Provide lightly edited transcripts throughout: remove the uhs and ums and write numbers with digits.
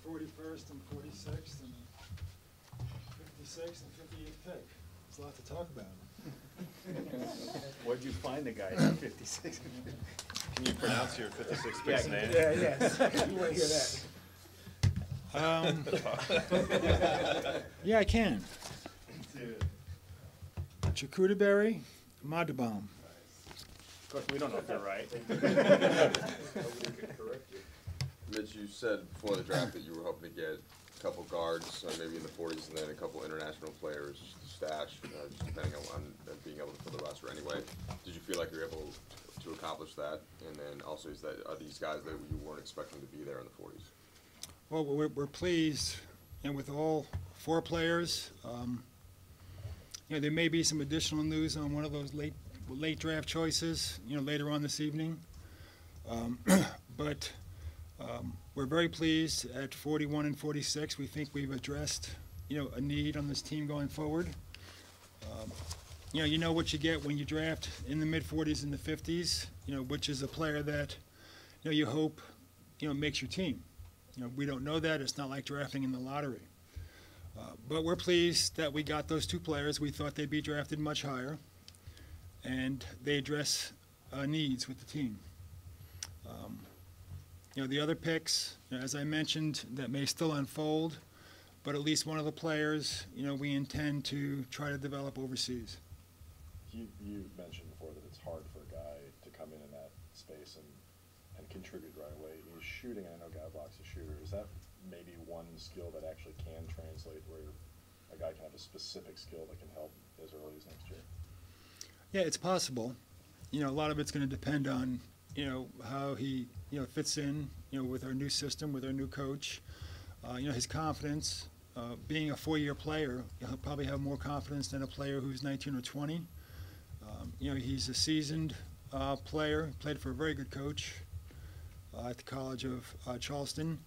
41st and 46th and 56th and 58th pick. There's a lot to talk about. Where'd you find the guy at 56? Can you pronounce your 56 pick's name? Yes. You want to hear that. Yeah, I can. Charcuterie Madabam. Of course, we don't know if you're right. Mitch, you said before the draft that you were hoping to get a couple guards, maybe in the 40s, and then a couple international players to stash, just depending on being able to fill the roster anyway. Did you feel like you were able to accomplish that? And then also, are these guys that you weren't expecting to be there in the 40s? Well, we're pleased, and with all 4 players. There may be some additional news on one of those late draft choices, later on this evening. But we're very pleased at 41 and 46. We think we've addressed, a need on this team going forward. You know what you get when you draft in the mid-40s and the 50s, which is a player that, you hope, makes your team. We don't know that. It's not like drafting in the lottery. But we're pleased that we got those 2 players. We thought they'd be drafted much higher, and they address needs with the team. The other picks, as I mentioned, that may still unfold, but at least one of the players, we intend to try to develop overseas. You mentioned before that it's hard for a guy to come in that space and contribute right away. He's shooting, and I know Gavlok's a shooter. Is that maybe one skill that actually can translate where a guy can have a specific skill that can help as early as next year? Yeah, it's possible. A lot of it's going to depend on, how he, fits in, with our new system, with our new coach. His confidence. Being a 4-year player, he'll probably have more confidence than a player who's 19 or 20. He's a seasoned player, played for a very good coach at the College of Charleston,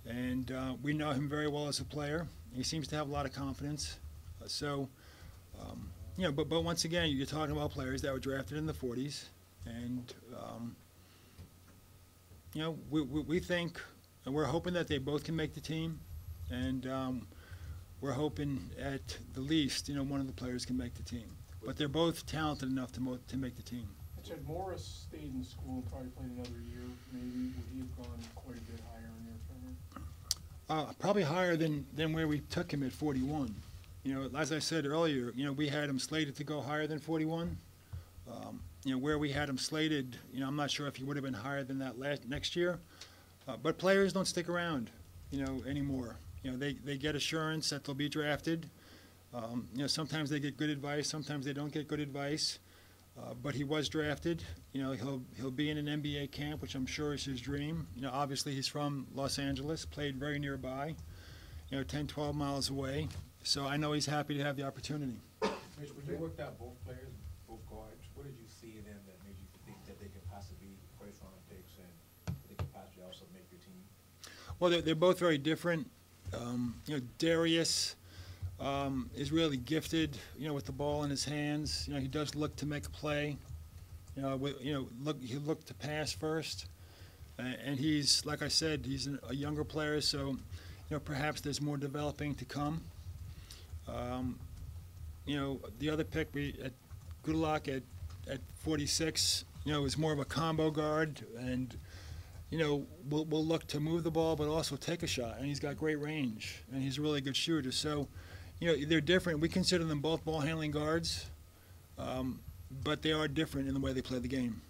and we know him very well as a player. He seems to have a lot of confidence. But once again, you're talking about players that were drafted in the 40s, and we think, and we're hoping that they both can make the team, and we're hoping at the least, one of the players can make the team. But they're both talented enough to make the team. Had Morris stayed in school and probably played another year, maybe would he have gone quite a bit higher in your opinion? Probably higher than where we took him at 41. As I said earlier, we had him slated to go higher than 41. Where we had him slated, I'm not sure if he would have been higher than that next year. But players don't stick around, anymore. They get assurance that they'll be drafted. Sometimes they get good advice, sometimes they don't get good advice. But he was drafted. He'll be in an NBA camp, which I'm sure is his dream. Obviously he's from Los Angeles, played very nearby, 10, 12 miles away. So I know he's happy to have the opportunity. Mitch, when you worked out both players, both guards, what did you see in them that made you think that they could possibly be first-round picks and they could possibly also make your team? Well, they're both very different. Darius is really gifted, with the ball in his hands. He does look to make a play. He looked to pass first, and he's, like I said, he's a younger player, so perhaps there's more developing to come. The other pick, Goodluck at 46, is more of a combo guard, and we'll look to move the ball, but also take a shot, and he's got great range, and he's a really good shooter. So, they're different. We consider them both ball handling guards, but they are different in the way they play the game.